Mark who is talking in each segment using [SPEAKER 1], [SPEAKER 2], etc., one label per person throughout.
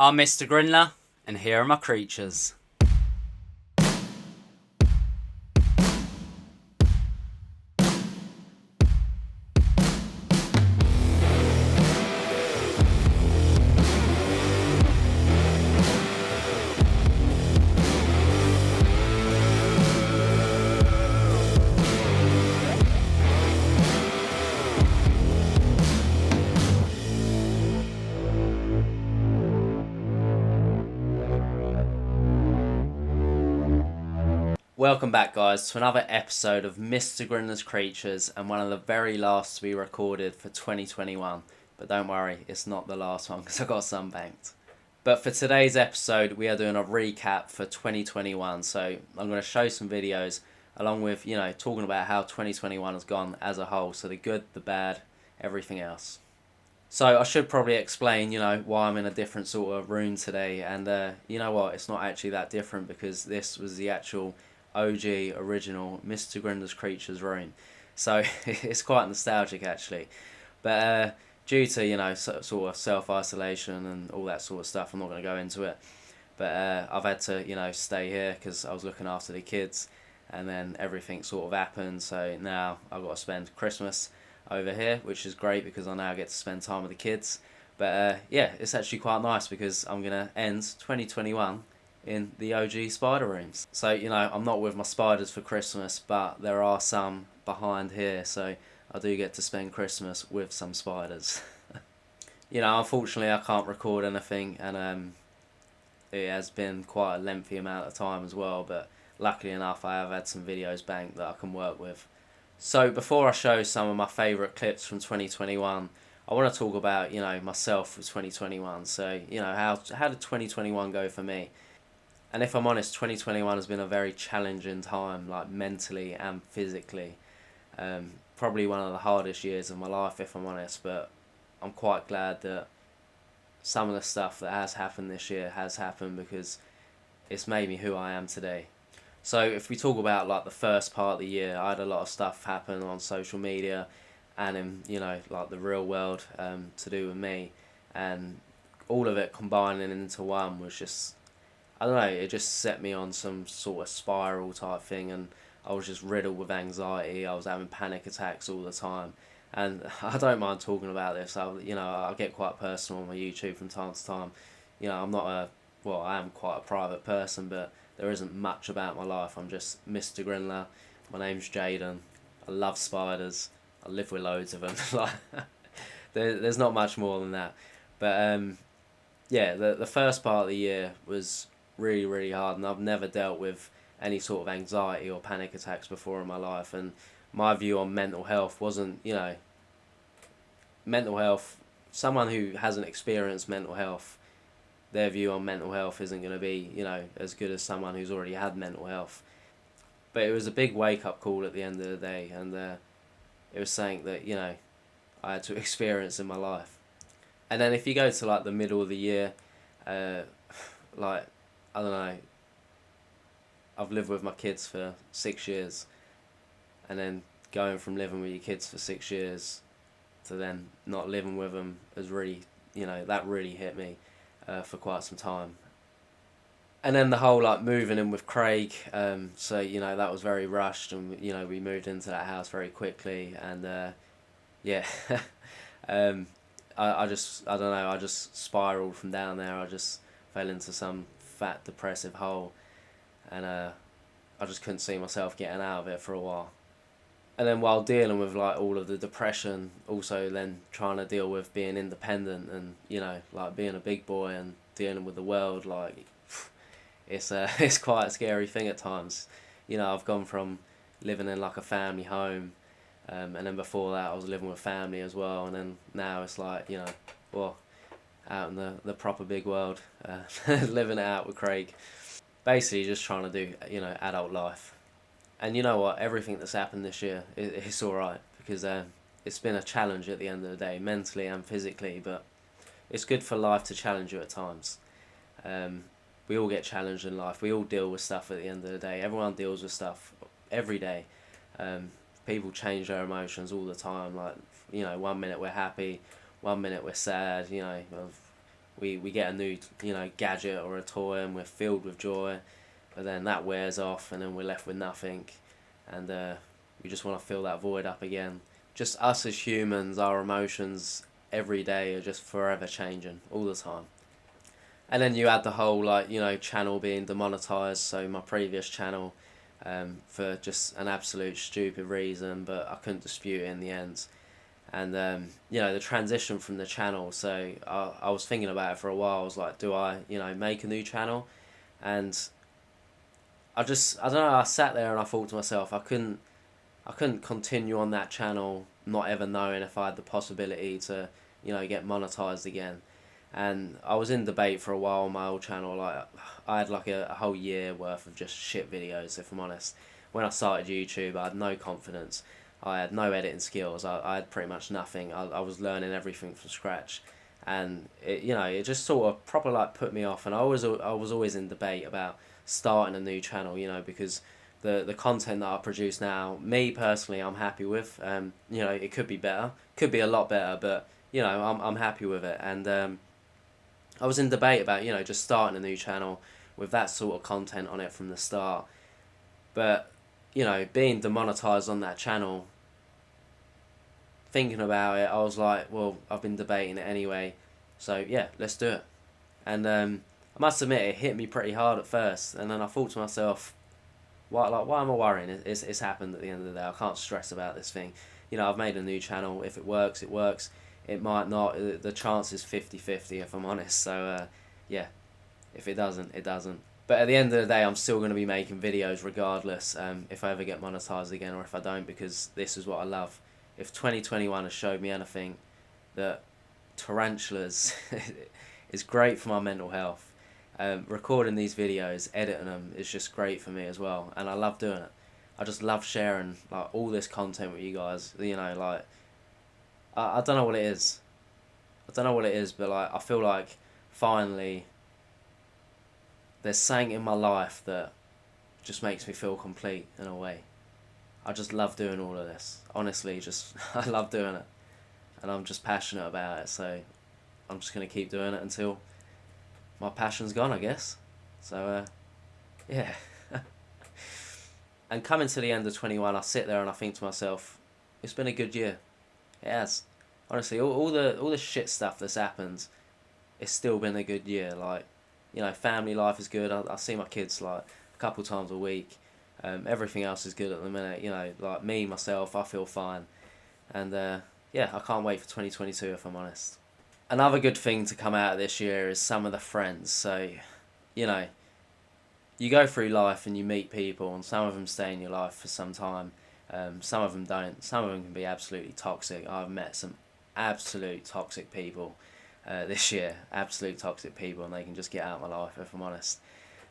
[SPEAKER 1] I'm Mr. Grindler, and here are my creatures. Welcome back, guys, to another episode of Mr. Grindlers Creatures, and one of the very last we recorded for 2021. But don't worry, it's not the last one because I got some banked. But for today's episode, we are doing a recap for 2021. So I'm going to show some videos along with, talking about how 2021 has gone as a whole. So the good, the bad, everything else. So I should probably explain, why I'm in a different sort of room today. And you know what? It's not actually that different because this was the actual OG original Mr. Grindlers Creatures room. So it's quite nostalgic actually. But due to, sort of self-isolation and all that sort of stuff, I'm not going to go into it. But I've had to, stay here because I was looking after the kids. And then everything sort of happened. So now I've got to spend Christmas over here, which is great because I now get to spend time with the kids. But yeah, it's actually quite nice because I'm going to end 2021 in the OG spider rooms. So, I'm not with my spiders for Christmas, but there are some behind here, so I do get to spend Christmas with some spiders. Unfortunately I can't record anything, and it has been quite a lengthy amount of time as well, but luckily enough I have had some videos banked that I can work with. So before I show some of my favourite clips from 2021, I want to talk about, myself for 2021. So, how did 2021 go for me? And if I'm honest, 2021 has been a very challenging time, like mentally and physically. Probably one of the hardest years of my life, if I'm honest, but I'm quite glad that some of the stuff that has happened this year has happened because it's made me who I am today. So if we talk about like the first part of the year, I had a lot of stuff happen on social media and in, like the real world to do with me. And all of it combining into one was just, I don't know, it just set me on some sort of spiral type thing, and I was just riddled with anxiety. I was having panic attacks all the time, and I don't mind talking about this. I get quite personal on my YouTube from time to time. I'm not I am quite a private person, but there isn't much about my life. I'm just Mr. Grindler. My name's Jaden. I love spiders. I live with loads of them. There's not much more than that. But yeah, the first part of the year was really, really hard, and I've never dealt with any sort of anxiety or panic attacks before in my life. And my view on mental health wasn't, mental health, someone who hasn't experienced mental health, their view on mental health isn't going to be, as good as someone who's already had mental health. But it was a big wake-up call at the end of the day, and it was something that, I had to experience in my life. And then if you go to, like, the middle of the year, like, I don't know, I've lived with my kids for 6 years, and then going from living with your kids for 6 years to then not living with them has really, that really hit me for quite some time. And then the whole like moving in with Craig, so that was very rushed, and we moved into that house very quickly, and yeah, I don't know, I just spiraled from down there. I just fell into some fat depressive hole, and I just couldn't see myself getting out of it for a while. And then while dealing with like all of the depression, also then trying to deal with being independent and like being a big boy and dealing with the world, like it's it's quite a scary thing at times. I've gone from living in like a family home, and then before that I was living with family as well, and then now it's like out in the proper big world, living it out with Craig. Basically just trying to do, adult life. And you know what, everything that's happened this year, it's alright, because it's been a challenge at the end of the day, mentally and physically, but it's good for life to challenge you at times. We all get challenged in life, we all deal with stuff at the end of the day, everyone deals with stuff every day. People change their emotions all the time, like, 1 minute we're happy, 1 minute we're sad, we get a new, you know, gadget or a toy and we're filled with joy, but then that wears off and then we're left with nothing, and we just want to fill that void up again. Just us as humans, our emotions every day are just forever changing all the time. And then you add the whole, like, you know, channel being demonetized. So my previous channel, for just an absolute stupid reason, but I couldn't dispute it in the end. And you know, the transition from the channel. So I was thinking about it for a while. I was like, do I, you know, make a new channel? And I don't know. I sat there and I thought to myself, I couldn't continue on that channel, not ever knowing if I had the possibility to, you know, get monetized again. And I was in debate for a while on my old channel. Like, I had like a whole year worth of just shit videos, if I'm honest. When I started YouTube, I had no confidence. I had no editing skills. I had pretty much nothing. I was learning everything from scratch. And it, you know, it just sort of proper like put me off. And I was always in debate about starting a new channel, you know, because the content that I produce now, me personally, I'm happy with. You know, it could be better, could be a lot better, but you know, I'm happy with it. And I was in debate about, you know, just starting a new channel with that sort of content on it from the start. But, you know, being demonetized on that channel, thinking about it, I was like, well, I've been debating it anyway, so yeah, let's do it. And I must admit, it hit me pretty hard at first, and then I thought to myself, why am I worrying? It's happened at the end of the day. I can't stress about this thing. You know, I've made a new channel. If it works, it works. It might not. The chance is 50-50, if I'm honest. So, yeah, if it doesn't, it doesn't. But at the end of the day, I'm still going to be making videos regardless, if I ever get monetized again or if I don't, because this is what I love. If 2021 has showed me anything, that Tarantulas is great for my mental health. Recording these videos, editing them is just great for me as well, and I love doing it. I just love sharing like all this content with you guys. You know, like I don't know what it is. I don't know what it is, but like I feel like finally there's something in my life that just makes me feel complete in a way. I just love doing all of this. Honestly, just I love doing it, and I'm just passionate about it. So I'm just gonna keep doing it until my passion's gone, I guess. So yeah. And coming to the end of 21, I sit there and I think to myself, it's been a good year. It has. Honestly, all the shit stuff that's happened, it's still been a good year. Like, you know, family life is good. I see my kids like a couple times a week. Everything else is good at the minute. You know, like me, myself, I feel fine. And yeah, I can't wait for 2022 if I'm honest. Another good thing to come out of this year is some of the friends. So, you know, you go through life and you meet people, and some of them stay in your life for some time. Some of them don't. Some of them can be absolutely toxic. I've met some absolute toxic people this year. Absolute toxic people, and they can just get out of my life if I'm honest.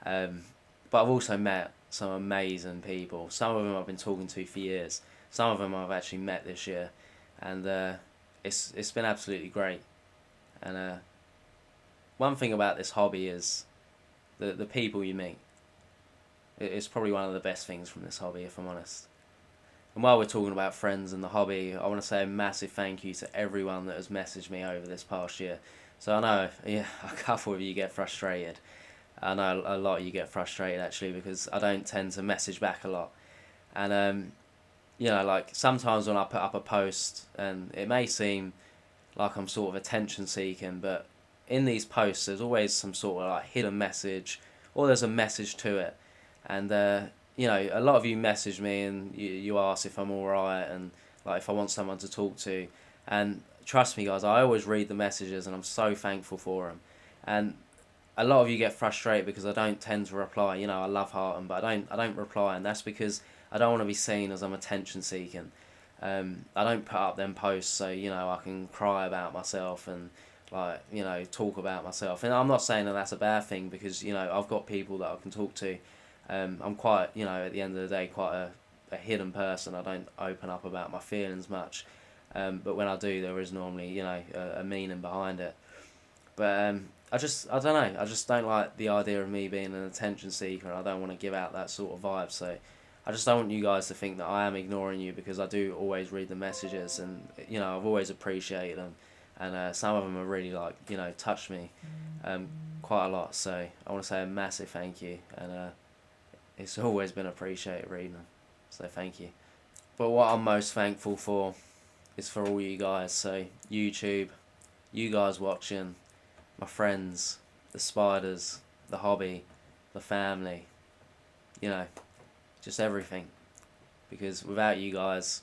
[SPEAKER 1] But I've also met some amazing people. Some of them I've been talking to for years. Some of them I've actually met this year, and it's been absolutely great. And one thing about this hobby is the people you meet. It's probably one of the best things from this hobby, if I'm honest. And while we're talking about friends and the hobby, I want to say a massive thank you to everyone that has messaged me over this past year. So I know, yeah, a couple of you get frustrated. I know a lot of you get frustrated actually, because I don't tend to message back a lot. And you know, like sometimes when I put up a post, and it may seem like I'm sort of attention seeking, but in these posts there's always some sort of like hidden message, or there's a message to it. And you know, a lot of you message me and you ask if I'm alright, and like if I want someone to talk to. And trust me guys, I always read the messages and I'm so thankful for them. And a lot of you get frustrated because I don't tend to reply. You know, I love hearting, but I don't reply, and that's because I don't want to be seen as I'm attention seeking. I don't put up them posts so, you know, I can cry about myself and like, you know, talk about myself. And I'm not saying that that's a bad thing, because, you know, I've got people that I can talk to. I'm quite, you know, at the end of the day, quite a hidden person. I don't open up about my feelings much. But when I do, there is normally, you know, a meaning behind it. But I don't know. I just don't like the idea of me being an attention seeker, and I don't want to give out that sort of vibe. So I just don't want you guys to think that I am ignoring you, because I do always read the messages, and, you know, I've always appreciated them. and some of them have really, like, you know, touched me quite a lot. So I want to say a massive thank you, and it's always been appreciated reading them. So thank you. But what I'm most thankful for is for all you guys. So YouTube, you guys watching, my friends, the spiders, the hobby, the family, you know, just everything. Because without you guys,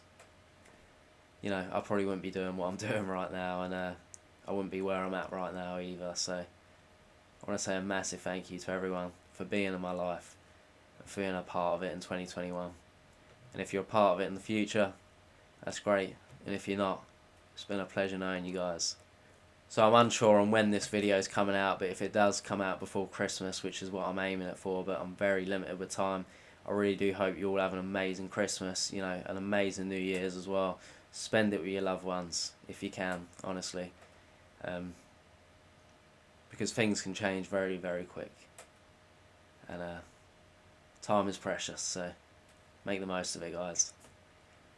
[SPEAKER 1] you know, I probably wouldn't be doing what I'm doing right now, and I wouldn't be where I'm at right now either. So I want to say a massive thank you to everyone for being in my life and for being a part of it in 2021. And if you're a part of it in the future, that's great. And if you're not, it's been a pleasure knowing you guys. So I'm unsure on when this video is coming out, but if it does come out before Christmas, which is what I'm aiming it for, but I'm very limited with time, I really do hope you all have an amazing Christmas, you know, an amazing New Year's as well. Spend it with your loved ones if you can, honestly. Because things can change very, very quick. And time is precious, so make the most of it, guys.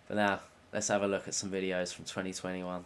[SPEAKER 1] But now, let's have a look at some videos from 2021.